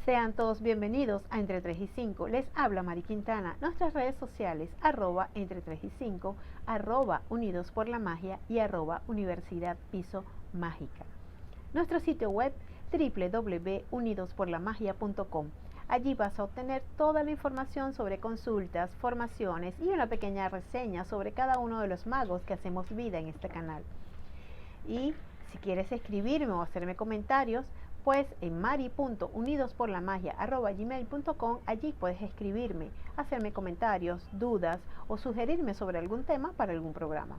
Sean todos bienvenidos a Entre 3 y 5. Les habla Mari Quintana. Nuestras redes sociales, @entre 3 y 5, @unidos por la magia y @universidad piso mágica. Nuestro sitio web, www.unidosporlamagia.com. Allí vas a obtener toda la información sobre consultas, formaciones y una pequeña reseña sobre cada uno de los magos que hacemos vida en este canal. Y si quieres escribirme o hacerme comentarios, pues en mari.unidosporlamagia@gmail.com, allí puedes escribirme, hacerme comentarios, dudas o sugerirme sobre algún tema para algún programa.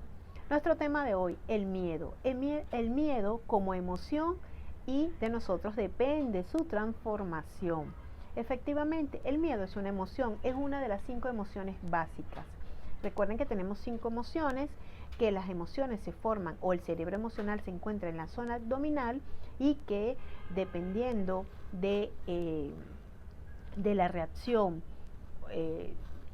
Nuestro tema de hoy, el miedo. El miedo como emoción, y de nosotros depende su transformación. Efectivamente, el miedo es una emoción, es una de las 5 emociones básicas. Recuerden que tenemos 5 emociones, que las emociones se forman, o el cerebro emocional se encuentra en la zona abdominal, y que dependiendo de la reacción,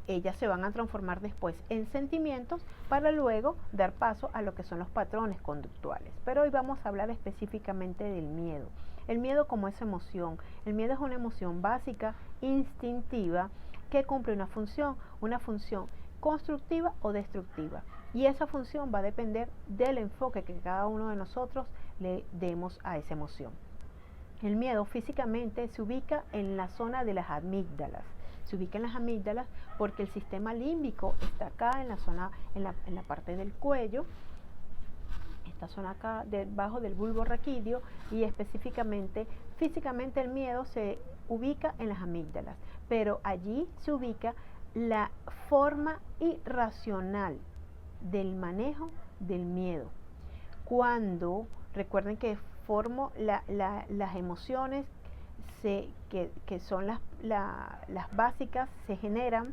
ellas se van a transformar después en sentimientos para luego dar paso a lo que son los patrones conductuales. Pero hoy vamos a hablar específicamente del miedo. El miedo como esa emoción. El miedo es una emoción básica, instintiva, que cumple una función constructiva o destructiva. Y esa función va a depender del enfoque que cada uno de nosotros le demos a esa emoción. El miedo físicamente se ubica en la zona de las amígdalas. Se ubica en las amígdalas porque el sistema límbico está acá en la zona, en la parte del cuello, esta zona acá debajo del bulbo raquídeo, y específicamente, físicamente el miedo se ubica en las amígdalas, pero allí se ubica la forma irracional del manejo del miedo. Cuando, recuerden que las emociones que son las básicas, se generan,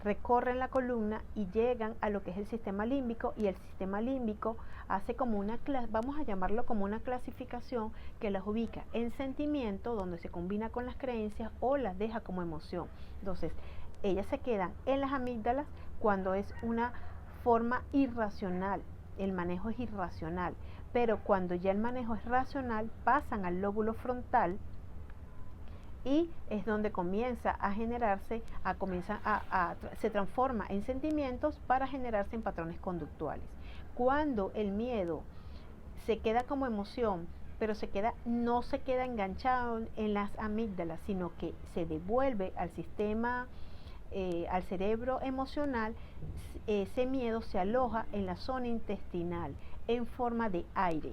recorren la columna y llegan a lo que es el sistema límbico, y el sistema límbico hace como vamos a llamarlo como una clasificación que las ubica en sentimiento, donde se combina con las creencias, o las deja como emoción. Entonces, ellas se quedan en las amígdalas cuando es una forma irracional, el manejo es irracional, pero cuando ya el manejo es racional, pasan al lóbulo frontal, y es donde comienza a generarse, se transforma en sentimientos para generarse en patrones conductuales. Cuando el miedo se queda como emoción, pero no se queda enganchado en las amígdalas, sino que se devuelve al sistema, al cerebro emocional, ese miedo se aloja en la zona intestinal en forma de aire.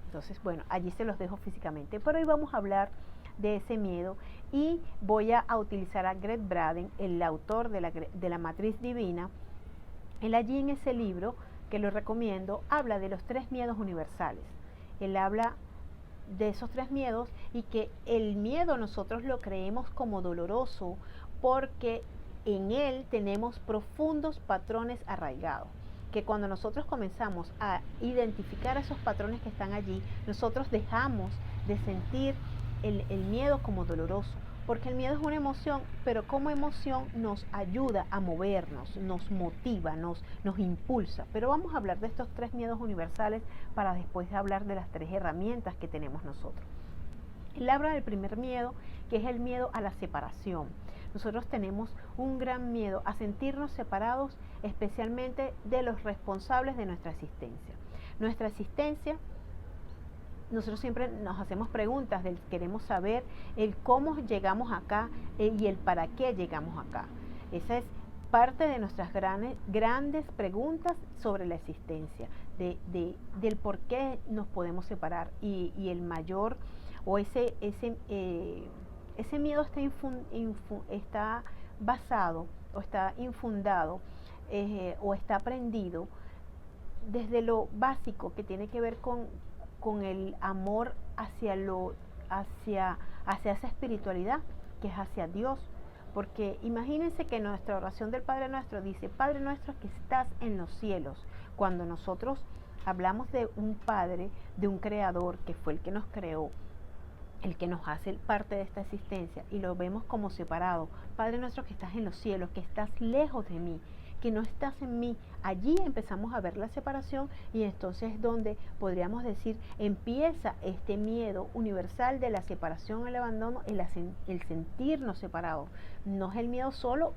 Entonces, bueno, allí se los dejo físicamente. Pero hoy vamos a hablar de ese miedo, y voy a utilizar a Gregg Braden, el autor de la Matriz Divina. Él allí en ese libro, que lo recomiendo, habla de los 3 miedos universales. Él habla de esos 3 miedos, y que el miedo nosotros lo creemos como doloroso porque en él tenemos profundos patrones arraigados, que cuando nosotros comenzamos a identificar esos patrones que están allí, nosotros dejamos de sentir el miedo como doloroso, porque el miedo es una emoción, pero como emoción nos ayuda a movernos, nos motiva, nos impulsa. Pero vamos a hablar de estos 3 miedos universales para después hablar de las 3 herramientas que tenemos nosotros. Él habla del primer miedo, que es el miedo a la separación. Nosotros tenemos un gran miedo a sentirnos separados, especialmente de los responsables de nuestra existencia. Nuestra existencia, nosotros siempre nos hacemos preguntas, queremos saber el cómo llegamos acá, y el para qué llegamos acá. Esa es parte de nuestras grandes preguntas sobre la existencia, del por qué nos podemos separar, y el mayor, o ese miedo está basado, o está infundado, o está aprendido desde lo básico, que tiene que ver con el amor hacia esa espiritualidad, que es hacia Dios. Porque imagínense que nuestra oración del Padre Nuestro dice: Padre nuestro que estás en los cielos. Cuando nosotros hablamos de un Padre, de un Creador, que fue el que nos creó, el que nos hace parte de esta existencia, y lo vemos como separado: Padre nuestro que estás en los cielos, que estás lejos de mí, que no estás en mí. Allí empezamos a ver la separación y entonces donde podríamos decir empieza este miedo universal de la separación, el abandono, el sentirnos separados. No es el miedo solo,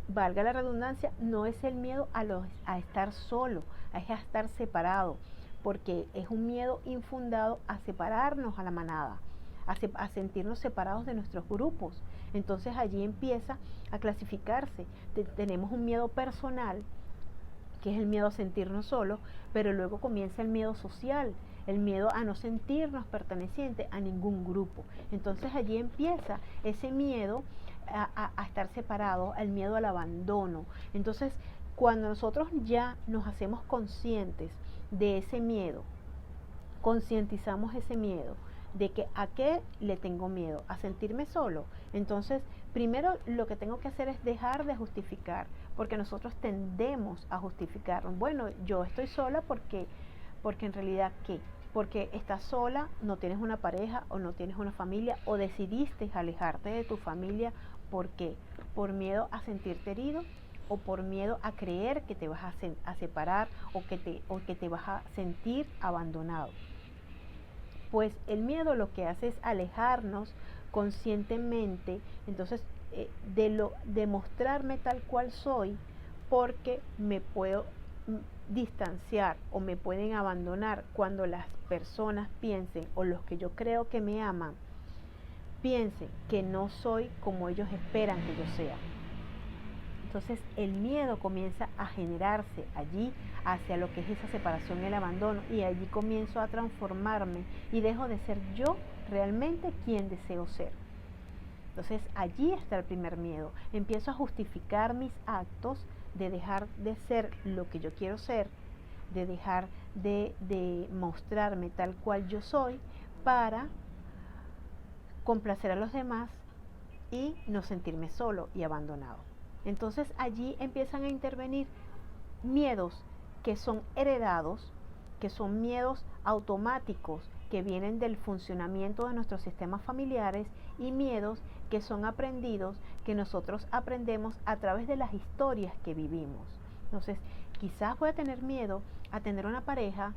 valga la redundancia, no es el miedo a estar solo, es a estar separado, porque es un miedo infundado a separarnos a la manada, a sentirnos separados de nuestros grupos. Entonces allí empieza a clasificarse. Tenemos un miedo personal, que es el miedo a sentirnos solos, pero luego comienza el miedo social, el miedo a no sentirnos pertenecientes a ningún grupo. Entonces allí empieza ese miedo a estar separados, el miedo al abandono. Entonces, cuando nosotros ya nos hacemos conscientes de ese miedo, concientizamos ese miedo, de que a qué le tengo miedo, a sentirme solo. Entonces, primero lo que tengo que hacer es dejar de justificar, porque nosotros tendemos a justificar. Bueno, yo estoy sola porque en realidad, ¿qué? Porque estás sola, no tienes una pareja o no tienes una familia o decidiste alejarte de tu familia. ¿Por qué? Por miedo a sentirte herido o por miedo a creer que te vas a separar o que te vas a sentir abandonado. Pues el miedo lo que hace es alejarnos conscientemente, entonces de mostrarme tal cual soy, porque me puedo distanciar o me pueden abandonar cuando las personas piensen, o los que yo creo que me aman, piensen que no soy como ellos esperan que yo sea. Entonces el miedo comienza a generarse allí hacia lo que es esa separación y el abandono, y allí comienzo a transformarme y dejo de ser yo realmente quien deseo ser. Entonces allí está el primer miedo. Empiezo a justificar mis actos, de dejar de ser lo que yo quiero ser, de dejar de mostrarme tal cual yo soy para complacer a los demás y no sentirme solo y abandonado. Entonces allí empiezan a intervenir miedos que son heredados, que son miedos automáticos que vienen del funcionamiento de nuestros sistemas familiares, y miedos que son aprendidos, que nosotros aprendemos a través de las historias que vivimos. Entonces, quizás voy a tener miedo a tener una pareja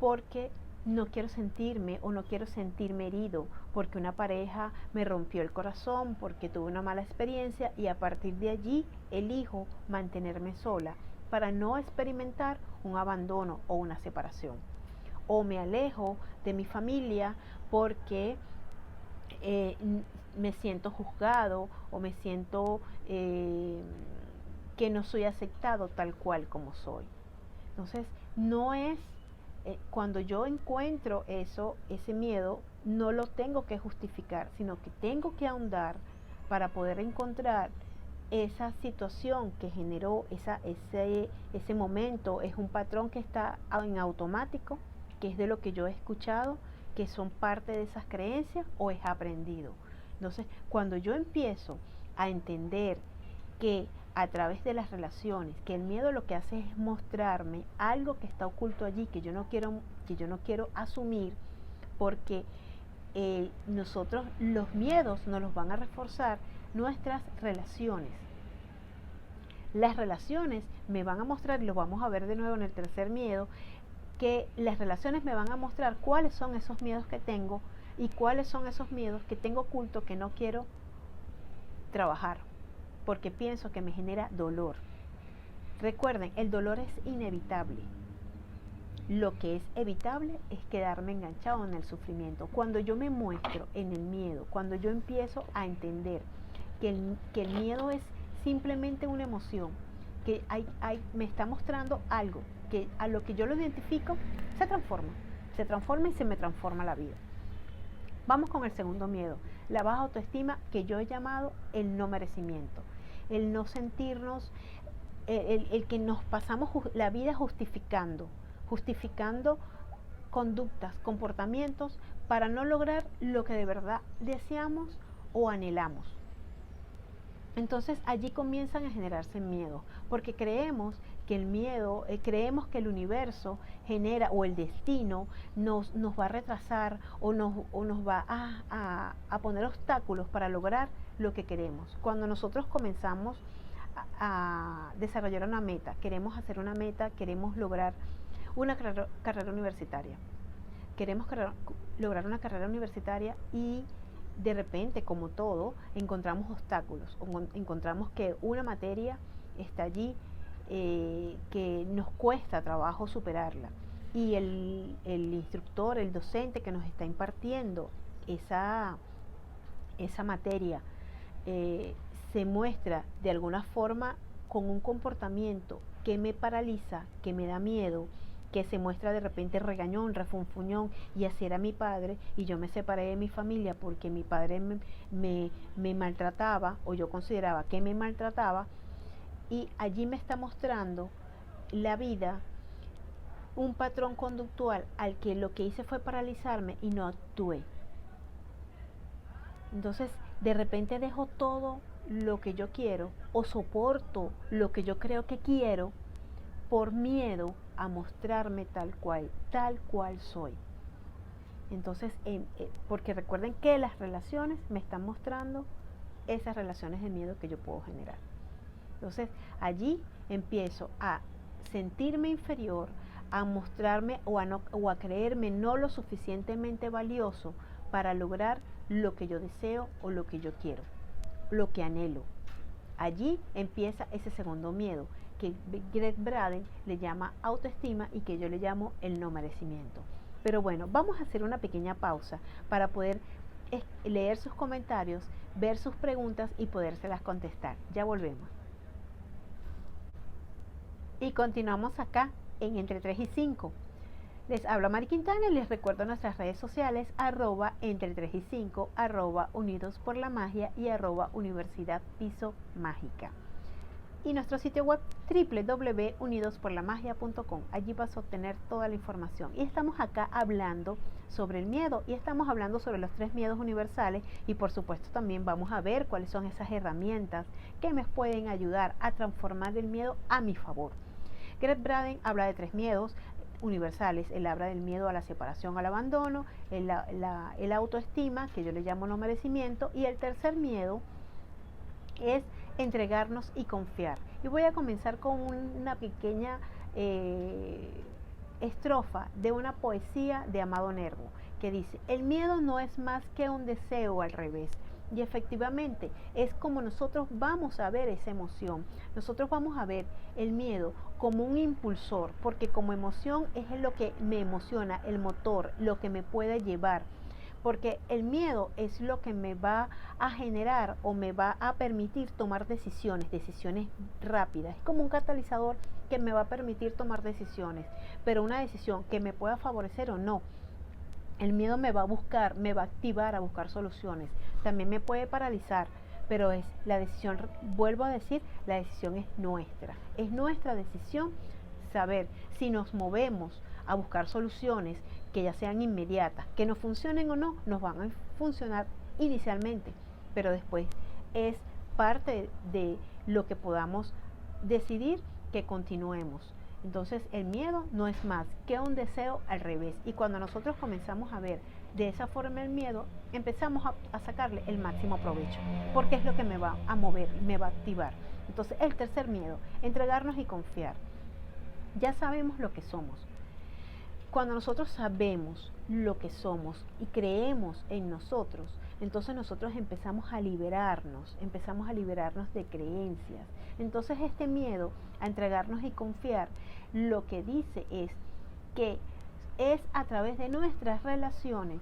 porque no quiero sentirme o no quiero sentirme herido, porque una pareja me rompió el corazón, porque tuve una mala experiencia, y a partir de allí elijo mantenerme sola para no experimentar un abandono o una separación. O me alejo de mi familia porque me siento juzgado o me siento que no soy aceptado tal cual como soy. Entonces, no es cuando yo encuentro ese miedo, no lo tengo que justificar, sino que tengo que ahondar para poder encontrar esa situación que generó ese momento. Es un patrón que está en automático, que es de lo que yo he escuchado, que son parte de esas creencias, o es aprendido. Entonces, cuando yo empiezo a entender que a través de las relaciones, que el miedo lo que hace es mostrarme algo que está oculto allí, que yo no quiero asumir, porque nosotros, los miedos nos los van a reforzar nuestras relaciones. Las relaciones me van a mostrar, y lo vamos a ver de nuevo en el tercer miedo, que las relaciones me van a mostrar cuáles son esos miedos que tengo y cuáles son esos miedos que tengo oculto que no quiero trabajar, porque pienso que me genera dolor. Recuerden, el dolor es inevitable. Lo que es evitable es quedarme enganchado en el sufrimiento. Cuando yo me muestro en el miedo, cuando yo empiezo a entender que el miedo es simplemente una emoción, que me está mostrando algo, que a lo que yo lo identifico, se transforma y se me transforma la vida. Vamos con el segundo miedo, la baja autoestima, que yo he llamado el no merecimiento. El no sentirnos, el que nos pasamos la vida justificando conductas, comportamientos para no lograr lo que de verdad deseamos o anhelamos. Entonces allí comienzan a generarse miedos, porque creemos que el miedo, creemos que el universo genera, o el destino nos va a retrasar o nos va a poner obstáculos para lograr lo que queremos. Cuando nosotros comenzamos a desarrollar una meta, queremos hacer una meta, queremos lograr una carrera universitaria. Queremos lograr una carrera universitaria y de repente, como todo, encontramos obstáculos, encontramos que una materia está allí que nos cuesta trabajo superarla. Y el instructor, el docente que nos está impartiendo esa materia se muestra de alguna forma con un comportamiento que me paraliza, que me da miedo, que se muestra de repente regañón, refunfuñón, y así era mi padre, y yo me separé de mi familia porque mi padre me maltrataba, o yo consideraba que me maltrataba, y allí me está mostrando la vida un patrón conductual al que lo que hice fue paralizarme y no actué. Entonces, de repente dejo todo lo que yo quiero o soporto lo que yo creo que quiero por miedo a mostrarme tal cual soy. Entonces, porque recuerden que las relaciones me están mostrando esas relaciones de miedo que yo puedo generar. Entonces, allí empiezo a sentirme inferior, a mostrarme o a creerme no lo suficientemente valioso para lograr lo que yo deseo o lo que yo quiero, lo que anhelo. Allí empieza ese segundo miedo, que Greg Braden le llama autoestima y que yo le llamo el no merecimiento. Pero bueno, vamos a hacer una pequeña pausa para poder leer sus comentarios, ver sus preguntas y podérselas contestar. Ya volvemos. Y continuamos acá en Entre 3 y 5. Les habla Mari Quintana y les recuerdo nuestras redes sociales @entre 3 y 5, @unidos por la magia y @universidad piso mágica. Y nuestro sitio web www.unidosporlamagia.com. Allí vas a obtener toda la información. Y estamos acá hablando sobre el miedo y estamos hablando sobre los 3 miedos universales y por supuesto también vamos a ver cuáles son esas herramientas que me pueden ayudar a transformar el miedo a mi favor. Greg Braden habla de 3 miedos universales. Él habla del miedo a la separación, al abandono, el autoestima, que yo le llamo no merecimiento, y el tercer miedo es entregarnos y confiar. Y voy a comenzar con una pequeña estrofa de una poesía de Amado Nervo, que dice: el miedo no es más que un deseo al revés. Y efectivamente es como nosotros vamos a ver esa emoción. Nosotros vamos a ver el miedo como un impulsor, porque como emoción es lo que me emociona, el motor, lo que me puede llevar. Porque el miedo es lo que me va a generar o me va a permitir tomar decisiones rápidas. Es como un catalizador que me va a permitir tomar decisiones, pero una decisión que me pueda favorecer o no. El miedo me va a activar a buscar soluciones. También me puede paralizar, pero es la decisión, vuelvo a decir, la decisión es nuestra. Es nuestra decisión saber si nos movemos a buscar soluciones que ya sean inmediatas, que nos funcionen o no, nos van a funcionar inicialmente, pero después es parte de lo que podamos decidir que continuemos. Entonces el miedo no es más que un deseo al revés, y cuando nosotros comenzamos a ver de esa forma el miedo, empezamos a sacarle el máximo provecho, porque es lo que me va a mover, me va a activar. Entonces el tercer miedo, entregarnos y confiar. Ya sabemos lo que somos. Cuando nosotros sabemos lo que somos y creemos en nosotros, entonces nosotros empezamos a liberarnos de creencias. Entonces este miedo a entregarnos y confiar, lo que dice es que es a través de nuestras relaciones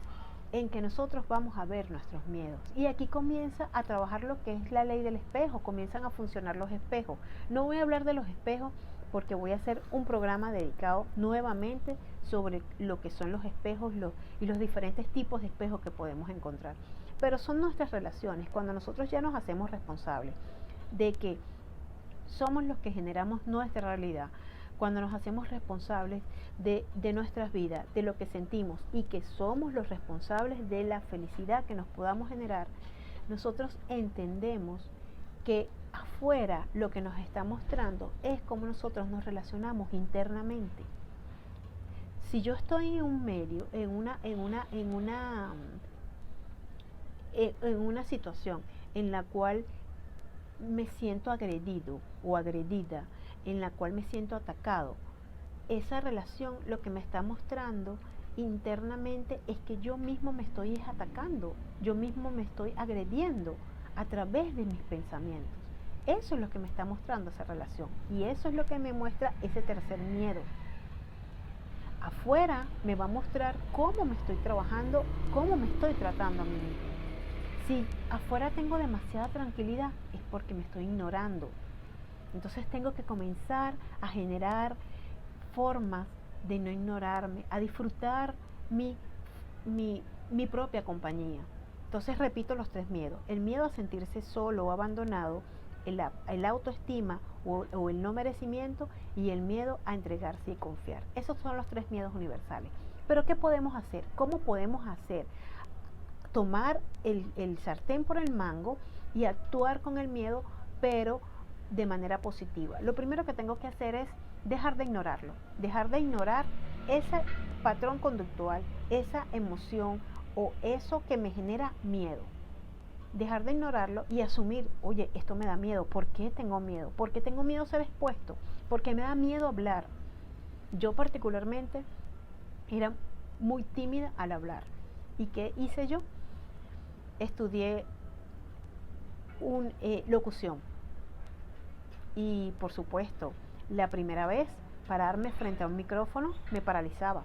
en que nosotros vamos a ver nuestros miedos. Y aquí comienza a trabajar lo que es la ley del espejo, comienzan a funcionar los espejos. No voy a hablar de los espejos porque voy a hacer un programa dedicado nuevamente sobre lo que son los espejos y los diferentes tipos de espejos que podemos encontrar. Pero son nuestras relaciones, cuando nosotros ya nos hacemos responsables de que somos los que generamos nuestra realidad, cuando nos hacemos responsables de nuestras vidas, de lo que sentimos y que somos los responsables de la felicidad que nos podamos generar, nosotros entendemos que afuera lo que nos está mostrando es cómo nosotros nos relacionamos internamente. Si yo estoy en un medio, en una situación en la cual me siento agredido o agredida, en la cual me siento atacado, esa relación lo que me está mostrando internamente es que yo mismo me estoy atacando, yo mismo me estoy agrediendo a través de mis pensamientos. Eso es lo que me está mostrando esa relación y eso es lo que me muestra ese tercer miedo. Afuera me va a mostrar cómo me estoy trabajando, cómo me estoy tratando a mí mismo. Si afuera tengo demasiada tranquilidad es porque me estoy ignorando. Entonces tengo que comenzar a generar formas de no ignorarme, a disfrutar mi propia compañía. Entonces repito los tres miedos. El miedo a sentirse solo o abandonado, el autoestima o el no merecimiento y el miedo a entregarse y confiar. Esos son los tres miedos universales. Pero ¿qué podemos hacer? ¿Cómo podemos hacer? Tomar el sartén por el mango y actuar con el miedo, pero de manera positiva. Lo primero que tengo que hacer es dejar de ignorarlo, dejar de ignorar ese patrón conductual, esa emoción o eso que me genera miedo. Dejar de ignorarlo y asumir, oye, esto me da miedo. ¿Por qué tengo miedo? ¿Por qué tengo miedo a ser expuesto? Porque me da miedo hablar. Yo particularmente era muy tímida al hablar. ¿Y qué hice yo? Estudié locución. Y por supuesto, la primera vez pararme frente a un micrófono me paralizaba.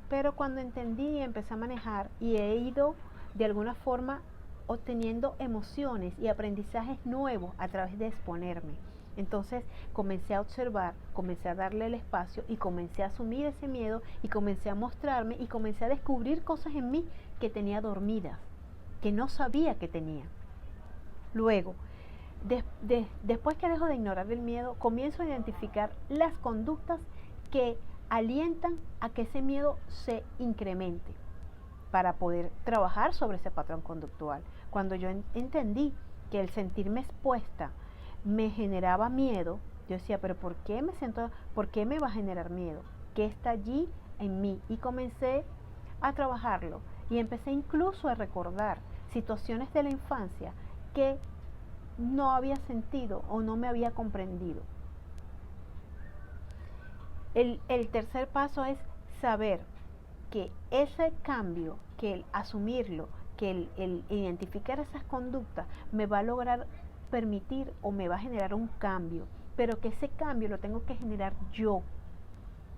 Pero cuando entendí y empecé a manejar y he ido de alguna forma obteniendo emociones y aprendizajes nuevos a través de exponerme. Entonces comencé a observar, comencé a darle el espacio y comencé a asumir ese miedo y comencé a mostrarme y comencé a descubrir cosas en mí que tenía dormidas, que no sabía que tenía. Luego, después que dejo de ignorar el miedo, comienzo a identificar las conductas que alientan a que ese miedo se incremente para poder trabajar sobre ese patrón conductual. Cuando yo entendí que el sentirme expuesta me generaba miedo, yo decía, pero ¿por qué me va a generar miedo? ¿Qué está allí en mí? Y comencé a trabajarlo y empecé incluso a recordar situaciones de la infancia que no había sentido o no me había comprendido. El tercer paso es saber que ese cambio, que el asumirlo, que el identificar esas conductas me va a lograr permitir o me va a generar un cambio, pero que ese cambio lo tengo que generar yo.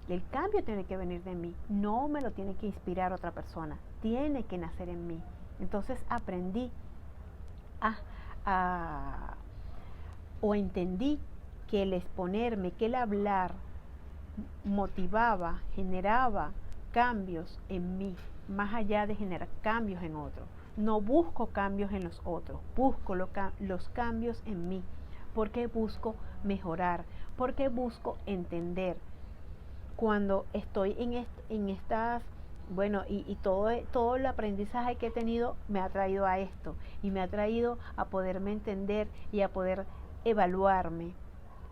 El cambio tiene que venir de mí, no me lo tiene que inspirar otra persona, tiene que nacer en mí. Entonces aprendí o entendí que el exponerme, que el hablar motivaba, generaba cambios en mí, más allá de generar cambios en otros. No busco cambios en los otros, busco los cambios en mí, porque busco mejorar, porque busco entender. Cuando estoy en estas, bueno, y todo el aprendizaje que he tenido me ha traído a esto, y me ha traído a poderme entender y a poder evaluarme,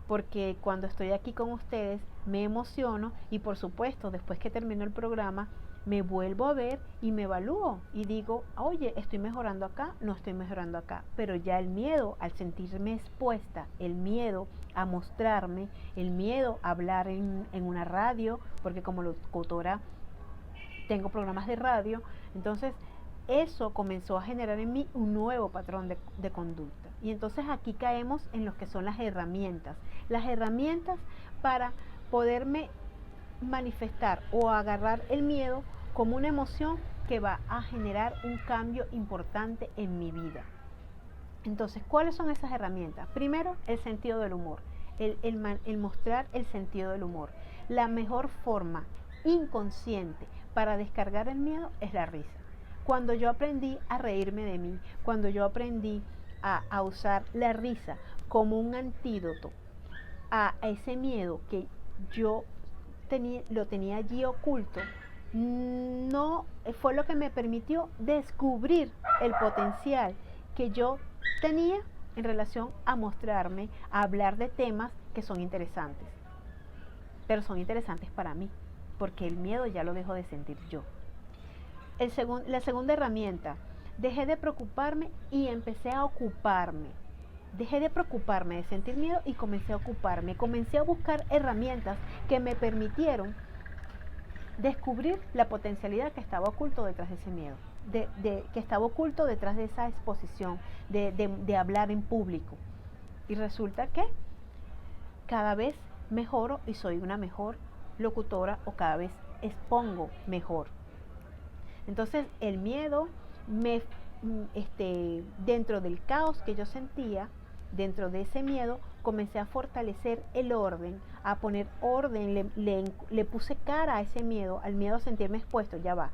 porque cuando estoy aquí con ustedes me emociono y por supuesto después que termino el programa me vuelvo a ver y me evalúo y digo, oye, estoy mejorando acá, no estoy mejorando acá, pero ya el miedo al sentirme expuesta, el miedo a mostrarme, el miedo a hablar en una radio, porque como locutora tengo programas de radio, entonces eso comenzó a generar en mí un nuevo patrón de conducta. Y entonces aquí caemos en lo que son las herramientas para poderme manifestar o agarrar el miedo como una emoción que va a generar un cambio importante en mi vida. Entonces, ¿cuáles son esas herramientas? Primero, el sentido del humor, el mostrar el sentido del humor. La mejor forma inconsciente para descargar el miedo es la risa. Cuando yo aprendí a reírme de mí, cuando yo aprendí a usar la risa como un antídoto a ese miedo que yo lo tenía allí oculto, no fue lo que me permitió descubrir el potencial que yo tenía en relación a mostrarme, a hablar de temas que son interesantes, pero son interesantes para mí, porque el miedo ya lo dejo de sentir yo. La segunda herramienta, dejé de preocuparme y empecé a ocuparme. dejé de preocuparme, de sentir miedo y comencé a ocuparme, comencé a buscar herramientas que me permitieron descubrir la potencialidad que estaba oculto detrás de ese miedo, que estaba oculto detrás de esa exposición, de hablar en público. Y resulta que cada vez mejoro y soy una mejor locutora, o cada vez expongo mejor. Entonces el miedo dentro del caos que yo sentía, dentro de ese miedo, comencé a fortalecer el orden, a poner orden, le puse cara a ese miedo, al miedo a sentirme expuesto. Ya va,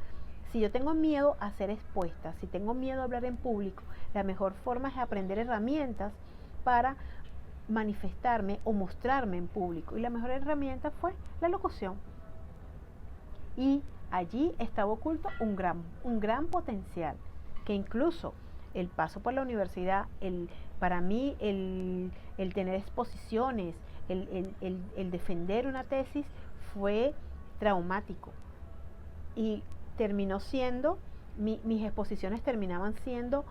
si yo tengo miedo a ser expuesta, si tengo miedo a hablar en público, la mejor forma es aprender herramientas para manifestarme o mostrarme en público, y la mejor herramienta fue la locución. Y allí estaba oculto un gran potencial, que incluso el paso por la universidad, para mí el tener exposiciones, el defender una tesis fue traumático, y terminó siendo, mis exposiciones terminaban siendo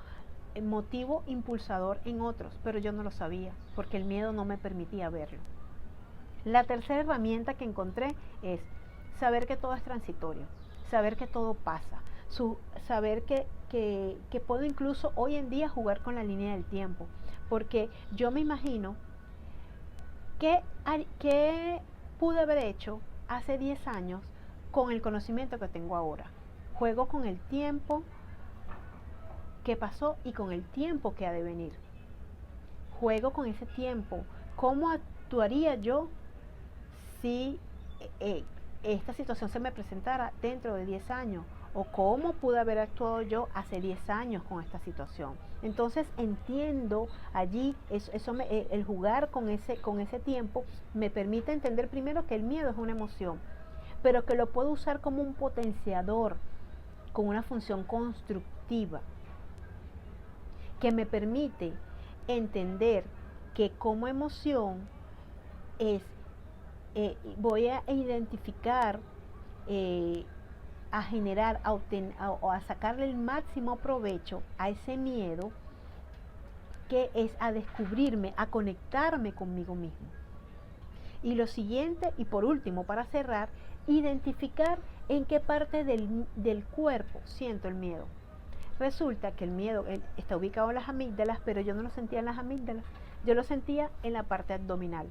motivo impulsador en otros, pero yo no lo sabía, porque el miedo no me permitía verlo. La tercera herramienta que encontré es saber que todo es transitorio, saber que todo pasa, saber que puedo incluso hoy en día jugar con la línea del tiempo, porque yo me imagino que pude haber hecho hace 10 años con el conocimiento que tengo ahora. Juego con el tiempo que pasó y con el tiempo que ha de venir. Juego con ese tiempo. ¿Cómo actuaría yo si esta situación se me presentara dentro de 10 años? ¿O cómo pude haber actuado yo hace 10 años con esta situación? Entonces entiendo allí, el jugar con ese tiempo me permite entender primero que el miedo es una emoción, pero que lo puedo usar como un potenciador, con una función constructiva, que me permite entender que como emoción voy a identificar, a generar, a sacarle el máximo provecho a ese miedo, que es a descubrirme, a conectarme conmigo mismo. Y lo siguiente, y por último, para cerrar, identificar en qué parte del cuerpo siento el miedo. Resulta que el miedo está ubicado en las amígdalas, pero yo no lo sentía en las amígdalas, yo lo sentía en la parte abdominal.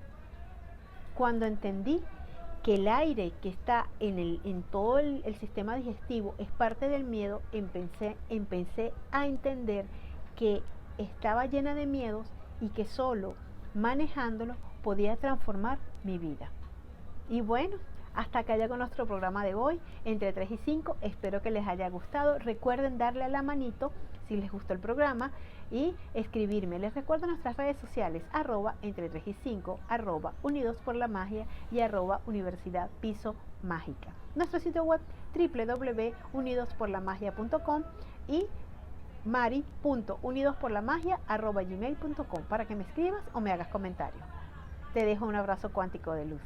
Cuando entendí que el aire que está en todo el sistema digestivo es parte del miedo, empecé a entender que estaba llena de miedos y que solo manejándolo podía transformar mi vida. Y bueno, hasta acá llegó nuestro programa de hoy, entre 3 y 5. Espero que les haya gustado. Recuerden darle a la manito si les gustó el programa y escribirme. Les recuerdo nuestras redes sociales, @entre 3 y 5, @unidos por la magia y @universidad piso mágica. Nuestro sitio web www.unidosporlamagia.com y mari.unidosporlamagia@gmail.com para que me escribas o me hagas comentarios. Te dejo un abrazo cuántico de luz.